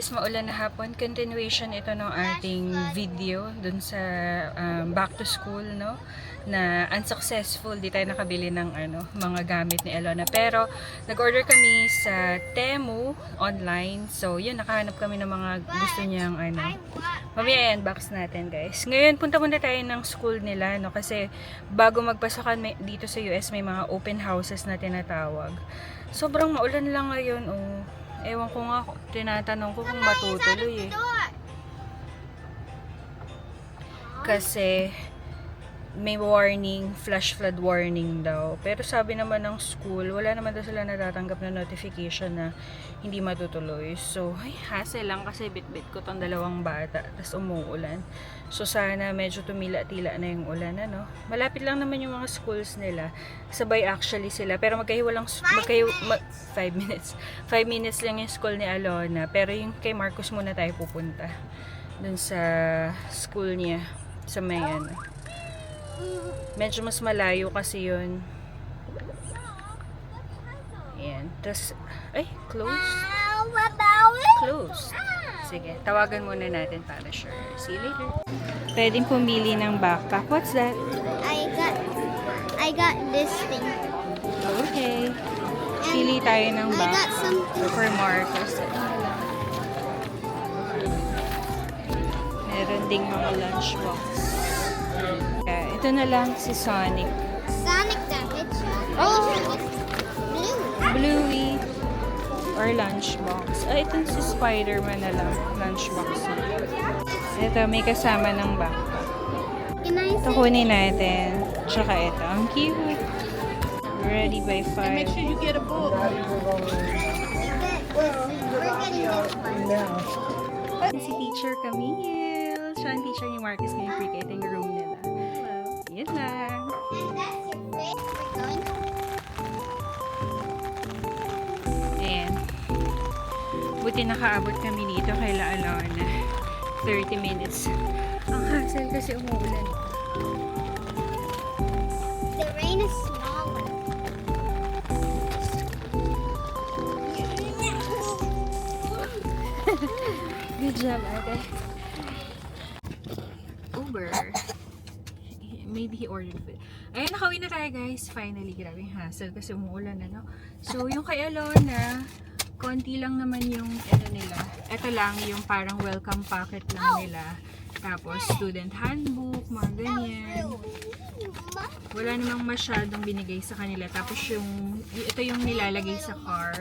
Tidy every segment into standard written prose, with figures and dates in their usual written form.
guys, maulan na hapon. Continuation ito ng ating video dun sa back to school, no? Na unsuccessful, di tayo nakabili ng mga gamit ni Elona. Pero nag-order kami sa Temu online. So yun, nakahanap kami ng mga gusto niyang mamaya i-unbox natin, guys. Ngayon, punta muna tayo ng school nila, no? Kasi bago magpasokan dito sa US, may mga open houses na tinatawag. Sobrang maulan lang ngayon, oh. Ewan ko nga, tinatanong ko kung matutuloy eh. Kasi may warning, flash flood warning daw. Pero sabi naman ng school, wala naman daw sila natatanggap na notification na hindi matutuloy. So, ay, hassle lang kasi bit-bit ko tong dalawang bata. Tapos umuulan. So, sana medyo tumila-tila na yung ulan, ano. Malapit lang naman yung mga schools nila. Sabay actually sila. Pero 5 minutes. 5 minutes lang yung school ni Alona. Pero yung kay Marcus muna tayo pupunta. Dun sa school niya. Sa may medyo mas malayo kasi yun. Ayan. Tapos, ay, closed. Closed. Sige, tawagan muna natin para sure. See you later. Pwedeng pumili ng backpack. What's that? I got this thing. Okay. Pili tayo ng I got backpack. something. For Marcus. Meron ding mga lunchbox. Ito na lang si Sonic. Sonic the Hedgehog. Oh! Blue. Bluey. Or lunchbox. Itong si Spider-Man na lang. Lunchbox. Ito, may kasama ng backpack. Can I Ito kunin natin. Tsaka ito. Ang cute. Ready by 5. Make sure you get a book. We're getting this one. Si Teacher Camille. Siya ang teacher ni Marcus ngayong pre-K. Ito yung room nila. Yun lang. And that's your face. We're going. Ayan. Buti nakaabot kami dito kay La Alona. 30 minutes. Ang hassle kasi umuulan. The rain is smaller. Good job, ate. Uber. Maybe he ordered food. Ayun, nakauwi na tayo, guys. Finally, grabe yung hassle kasi umuulan, ano. So, yung kay Alona, konti lang naman yung nila. Ito lang yung parang welcome packet lang nila. Tapos, student handbook, mga ganyan. Wala namang masyadong binigay sa kanila. Tapos ito yung nilalagay sa car.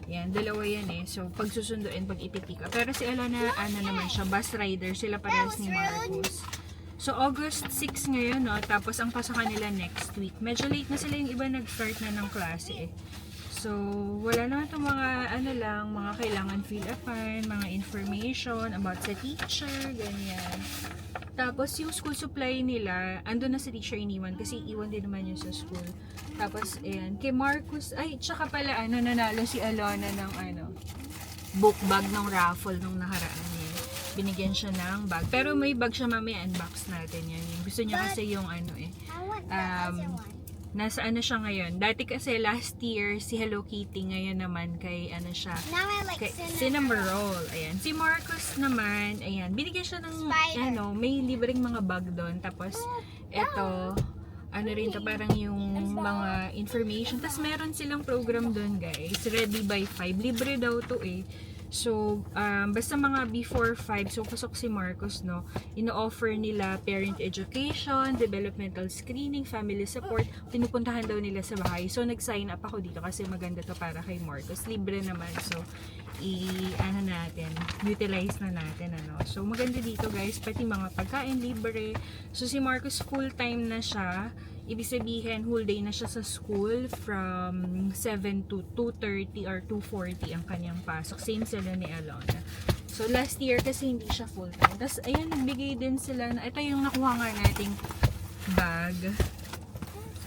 Yan, dalawa yan eh. So, pag susunduin, pag ipipick up. Pero si Alona, naman siya, bus rider. Sila parehas ni Marcus. So, August 6 ngayon, no? Tapos, ang pasokan nila next week. Medyo late na sila yung iba nag-start na ng klase eh. So, wala naman itong mga, mga kailangan fill upan, mga information about sa teacher, ganyan. Tapos, yung school supply nila, andun na sa teacher iniwan kasi iwan din naman yun sa school. Tapos, ayan, kay Marcus, ay, tsaka pala, nanalo si Alona ng, book bag ng raffle nung nakaraan niya. Binigyan siya ng bag. Pero may bag siya, mamaya unbox natin yan. Gusto niya kasi yung, I want the other one. nasa siya ngayon. Dati kasi last year, si Hello Kitty, ngayon naman kay, siya, Now I like kay cinnamon. Cinnamon Roll. Ayan. Si Marcus naman, ayan, binigyan siya ng, Spider. may libreng mga bag doon. Tapos, eto, rin to, parang yung mga information. Tapos, meron silang program doon, guys. Ready by 5. Libre daw to eh. So, basta mga before 5, so pasok si Marcos, no, ino-offer nila parent education, developmental screening, family support, pinupuntahan daw nila sa bahay. So, nag-sign up ako dito kasi maganda to para kay Marcos. Libre naman. So, utilize na natin, So, maganda dito, guys, pati mga pagkain, libre. So, si Marcos full-time na siya. Ibig sabihin, whole day na siya sa school from 7 to 2:30 or 2:40 ang kanyang pasok. Same sila ni Alona. So, last year kasi hindi siya full-time. Tapos, ayan, nagbigay din sila na, ito yung nakuha nga nating bag.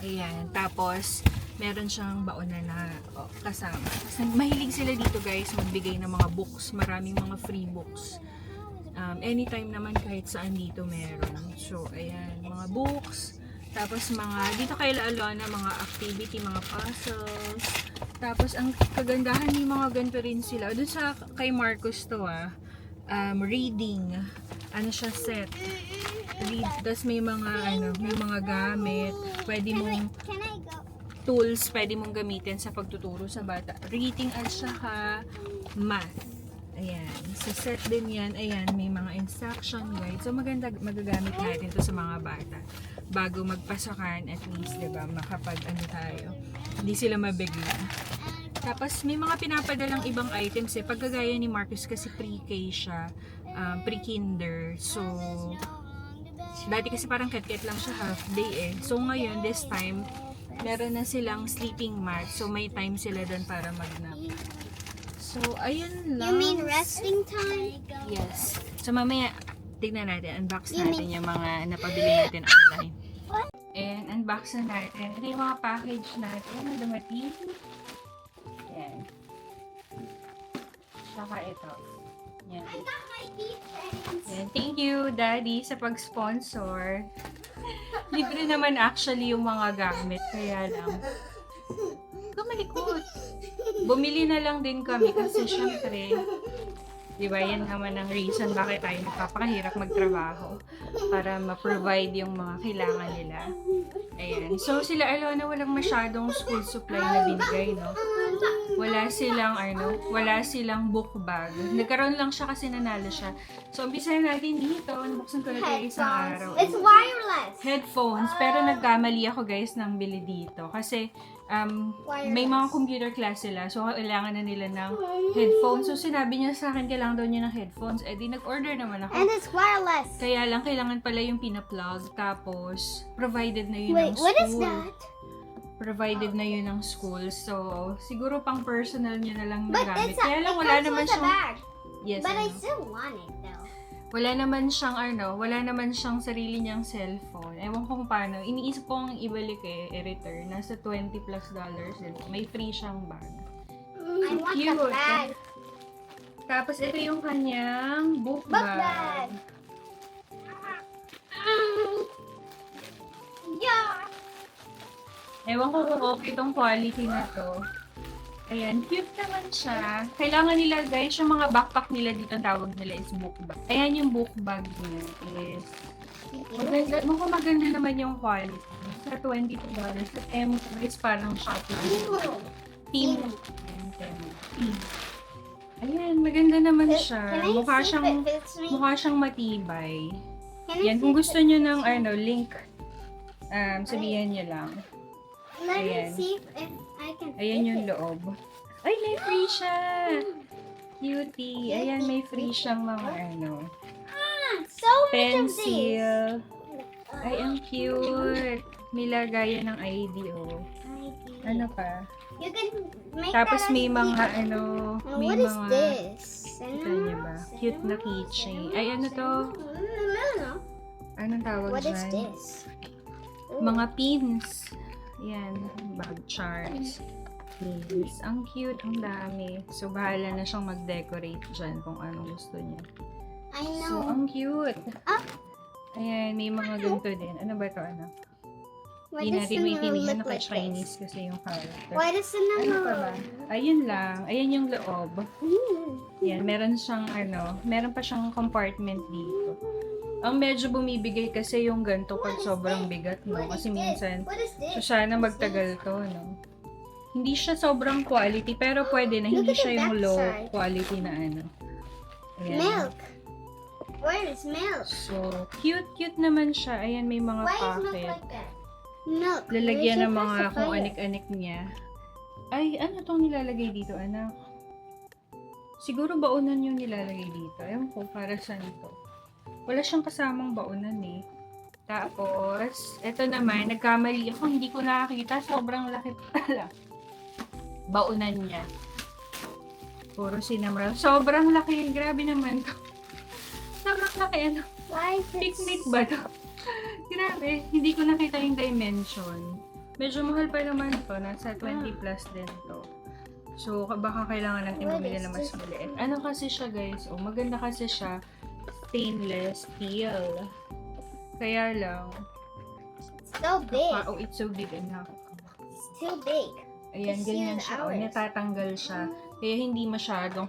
Ayan. Tapos, meron siyang baon na kasama. Kasi mahilig sila dito, guys, magbigay ng mga books. Maraming mga free books. Anytime naman kahit saan dito meron. So, ayan, mga books. Tapos dito kay Alona, mga activity, mga puzzles. Tapos, ang kagandahan may mga ganito rin sila. Doon sa kay Marcos to reading. Ano siya, set. Tapos may mga, may mga gamit. Pwede mong Can I go? tools, pwede mong gamitin sa pagtuturo sa bata. Reading at saka math. Ayan. So, set din yan. Ayan, may mga instruction guide. So, maganda, magagamit natin to sa mga bata. Bago magpasokan, at least, diba, tayo. Hindi sila mabigla. Tapos, may mga pinapadalang ibang items Pagkagaya ni Marcus kasi pre-K siya. Pre-kinder. So, dati kasi parang ket-ket lang siya half day So, ngayon, this time, meron na silang sleeping mat. So, may time sila doon para mag-nap. So, ayun lang. You mean resting time? Yes. So, mamaya, tignan natin. Unbox natin yung mga napabili natin online. And, unbox na natin. Ito yung mga package natin na dumating. Yan. Saka ito. Yan. I got my earrings. Yan. Thank you, Daddy, sa pag-sponsor. Libre naman actually yung mga gamit. Kaya lang. Kumalikot. Bumili na lang din kami kasi syempre, di ba, yan naman ang reason bakit tayo nagpapakahirap magtrabaho para ma-provide yung mga kailangan nila. Ayan. So, sila Alona walang masyadong school supply na binigay, no? Wala silang book bag. Nagkaroon lang siya kasi nanalo siya. So, umpisahan natin dito. Nabuksan ko na ito isang araw. It's wireless. Headphones, pero nagkamali ako guys ng bili dito. Kasi, may mga computer class sila. So, kailangan na nila ng headphones. So, sinabi niya sa akin, kailangan daw niya ng headphones. Eh, di nag-order naman ako. And it's wireless. Kaya lang, kailangan pala yung pina-plug. Tapos, provided na yun Wait, ng what is school. that? Provided na yun ng school. So, siguro pang personal niya na lang But nagamit. it's Kaya lang, it wala comes naman with a siyang... bag. Yes, But I ano. still want it though. Wala naman siyang sarili niyang cellphone. Ewan ko kung paano. Iniisip ko ang ibalik i-return. Nasa $20+. May free siyang bag. I want Cute. the bag. Tapos, ito yung kanyang book Book bag. bag. Yeah. Ewan ko kung okay itong quality na to. Ayan, cute naman siya. Kailangan nila guys, yung mga backpack nila dito, ang tawag nila is book bag. Ayan yung book bag niya is maganda, mukhang maganda naman yung quality. Sa $22. Sa Temu guys, parang Shopee. Team. Ayan, maganda naman siya. Can I Mukha see if siyang, it fits me? mukha siyang matibay. Can I Yan, see kung if gusto it nyo fits ng me? link, sabihin nyo lang. Let Ayan. me see if I can Ayan fit yung it. loob. Ay, may free siya! Cutie. Ayan, may free siyang mga So much of these. pencil. Ay, ang cute. May lagayan ng ID, oh. Ano pa? You can make Tapos that may as mga, sticker. Now, may what is mga, this? kita niyo ba? Cute na keychain. Ay, ano to? No. Anong tawag What is dyan? this? Mga pins. Yan, bag charms. Pins. Ang cute, ang dami. So, bahala na siyang mag-decorate dyan kung anong gusto niya. I So, know. ang cute. Ah. Ayan, may mga ganito din. Ano ba ito, ano? Why Hindi does natin the may mirror tinihan. look like Naka-Chinese this? kasi yung character. Why does the Ano pa ba? mirror? Ayun lang. Ayan yung loob. Mm. Yan, meron siyang meron pa siyang compartment dito. Ang medyo bumibigay kasi yung ganito pag sobrang bigat, no? What is Kasi this? minsan, What is so this? sana magtagal to, no? Hindi siya sobrang quality, pero pwede na. Look Hindi at the siya yung low backside. quality na ano. Ayan. Milk. Where is milk? So, cute naman siya. Ayan, may mga Why is milk pocket. like that? Milk. Lalagyan ng Where's your mga kung pacifier? anik-anik niya. Ay, ano tong nilalagay dito, anak? Siguro baunan yung nilalagay dito. Ewan ko, para saan ito. Wala siyang kasamang baunan eh. Tapos, eto naman, nagkamali ako. Hindi ko nakakita. Sobrang laki pala. Baunan niya. Puro cinnamon. Sobrang laki. Grabe naman to. Sobrang laki. Ano? Why is it? Picnic ba to? Grabe, hindi ko nakita yung dimension. Medyo mahal pa naman to. Nasa 20 plus din to. So, baka kailangan natin What bumili is na mas this? maliit. Ano kasi siya guys? Oh, maganda kasi siya. Stainless steel. Kaya lang. So big. Oh, it's so big enough. It's too big. Ayan, Kasi ganyan yung siya. O, hours. natatanggal siya. Kaya hindi masyadong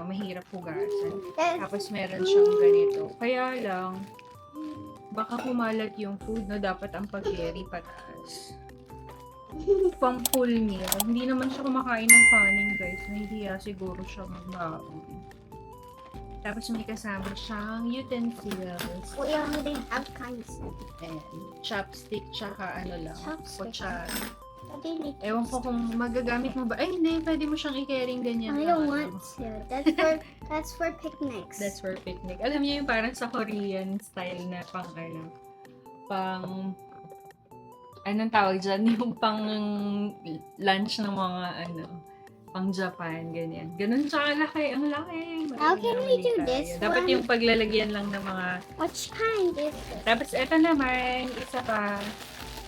mahirap hugasan. Tapos meron siyang ganito. Kaya lang, baka kumalat yung food, no? Dapat ang pag-carry pataas. Pang full meal. Hindi naman siya kumakain ng kanin, guys. Nahihiya siguro siya magbaon. Tapos may kasama siyang utensils. We only have kinds. Ayan. Chopstick, tsaka ano lang. Chopstick. Kutsara. What do you need? Ewan ko kung magagamit mo ba. Ay, hindi. Pwede mo siyang i-carrying ganyan. I lang, don't ano. want to. That's for picnics. That's for picnic. Alam niyo yung parang sa Korean style na anong tawag dyan? Yung pang lunch ng mga pang Japan, ganyan. Ganun siya kalaki. Ang laki. How can we do this Dapat one? yung paglalagyan lang ng mga... Which kind is it? Tapos eto naman, isa pa.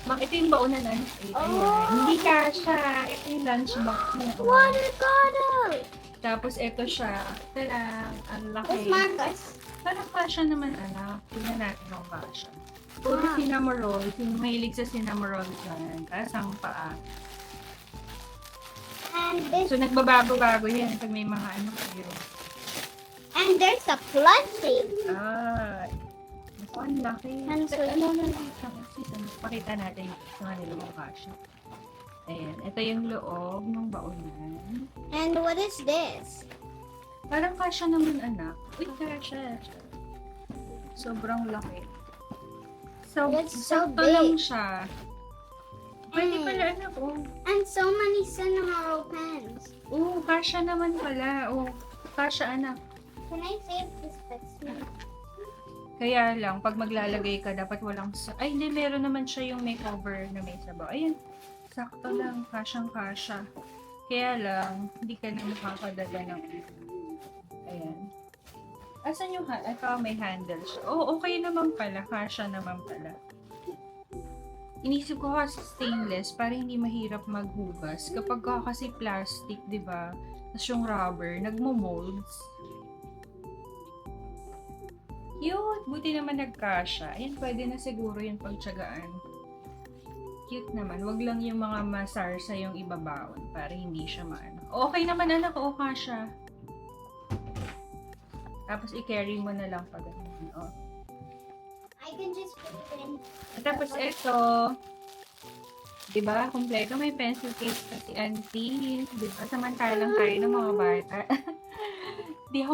Ito yung baunan na. Oh. Hindi kasha. Ito yung lunch box niya. Water bottle. Tapos ito siya. Ito lang. Ang laki. Where's Marcus? Parang kasha naman, anak. Tingnan natin kung kasha. Puro Wow. cinnamon roll. Yung mahilig sa cinnamon roll dyan. Tapos ang paa. And this, So, nagbabago-bago yan pag may mga kayo. and there's a plushie. Ay. Naku, ang laki. Ano So, pakita natin sa kanila yung kasha. Ayan. Ito yung loob ng baunan. And what is this? Parang kasha naman, anak. Uy, kasha. Sobrang laki. So, It's so sakto lang big. siya. Pwede Mm. pala, anak, oh. And so many cinema roll pens. Oo, kasha naman pala. Oo, kasha, anak. Can I save this picture? Kaya lang, pag maglalagay ka, dapat walang... Ay, hindi, meron naman siya yung may cover na may sabaw. Ayan, sakto lang, kasyang-kasya. Kaya lang, hindi ka na makakadala ng... Ayan. Asan yung... Ito, may handle siya. Oh, okay naman pala. Kasya naman pala. Inisip ko kasi stainless para hindi mahirap maghugas. Kapag kasi plastic, di ba? Tapos yung rubber, nagmo-molds. Cute! Buti naman nagkasya. Ayan, pwede na siguro yung pagtsagaan. Cute naman. Wag lang yung mga masarsa yung ibabaon para hindi siya maano. Okay naman, anak. O, kasya. Tapos i-carry mo na lang pag oh. I can just put it in. Tapos ito, diba, kompleto may pencil case kasi auntie. Diba, samantalang tayo ng mga bata. Hindi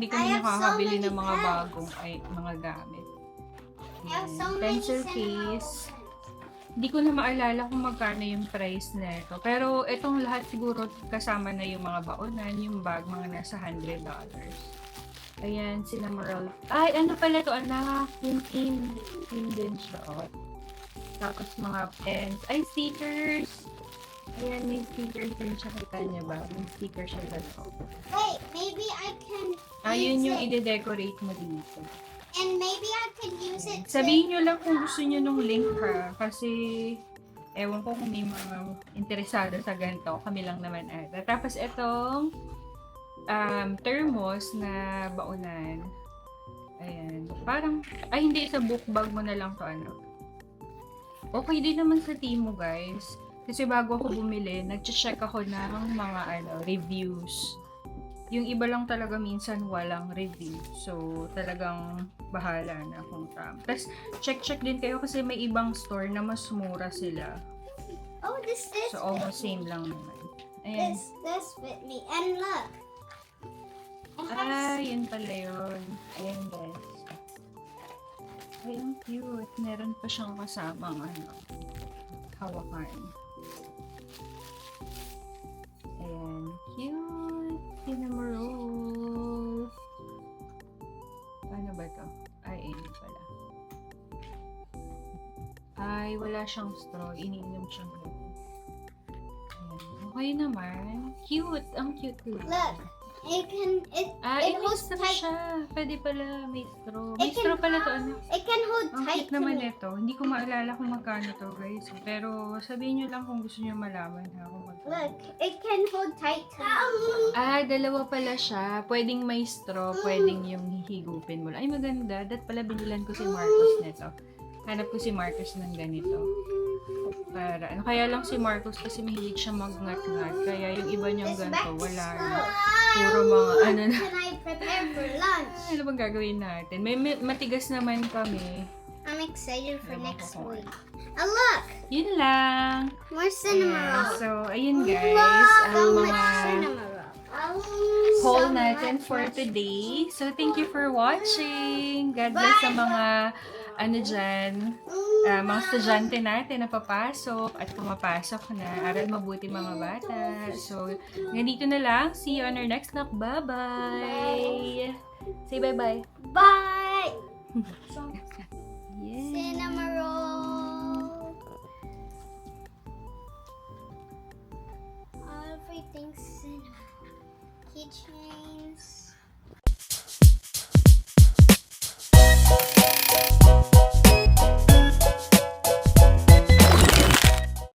kami I have so nakakabili many ng mga pens. bagong mga gamit. I have so Ayan, many pencil cinema roll case. pens. Hindi ko na maalala kung magkano yung price na ito. Pero itong lahat siguro kasama na yung mga baonan, yung bag, mga nasa $100. Ayan, cinnamon. Ay, ano pala to, anak? Yung in din siya. Oh. Tapos mga pens. Ay, stickers! Ayan, may stickers din siya. Kita niya ba? May stickers siya dito. Wait, maybe I can Ayun use yung it. ide-decorate mo dito. And maybe I could use it to... Sabihin nyo lang kung gusto nyo nung link ha. Kasi, ewan ko kung may mga interesado sa ganito. Kami lang naman ata. Tapos itong thermos na baunan. Ayan. Parang, ay hindi, sa book bag mo na lang to, ano. Okay din naman sa Temu, guys. Kasi bago ako bumili, nag-check ako ng mga reviews. Yung iba lang talaga minsan walang review. So, talagang bahala na kung tama. Tapos, check din kayo kasi may ibang store na mas mura sila. Oh, this So, almost same lang naman. Ayan. This fit me. And look. I have Yun pala yun. Ayan, guys. Ay, ang cute. Meron pa siyang kasamang hawakan. Ayan. Cute. Cinnamon roll. Paano ba to? Ay, ayun pala. Ay, wala siyang straw. Iniinom siyang roll. Ayan. Okay naman. Cute. Ang cute. Look. It May holds straw tight. siya. Pwede pala may straw. May It can- straw pala to, ano? It can hold Ang tight cute to naman me. ito. Hindi ko maalala kung magkano to, guys. Pero sabihin nyo lang kung gusto nyo malaman ha, kung magkano. Look, it can hold tight to me. Dalawa pala siya. Pwedeng may straw, pwedeng yung hihigupin mo lang. Ay, maganda. Dat pala binilan ko si Marcos nito. Hanap ko si Marcos ng ganito. Para, ano, kaya lang si Marcos kasi mahilig siya magngat-ngat. Kaya yung iba niyang ganito, wala na. Puro mga, ano na. Can I prepare for lunch? Ano bang gagawin natin? May matigas naman kami. I'm excited for Ewan next ko kung week. Oh, look! Yun lang. More cinema Ayan, roll. so, ayun guys. So Ang much mga cinema roll. haul So natin much, for much. today. So, thank you for watching. God bless sa mga, ano dyan, mga estudyante natin na papasok at pumapasok na. Aral mabuti mga bata. So, ganito na lang. See you on our next vlog. Bye-bye! Say bye-bye. Bye! Yeah. Cinema roll. Everything's cinema. Keychain.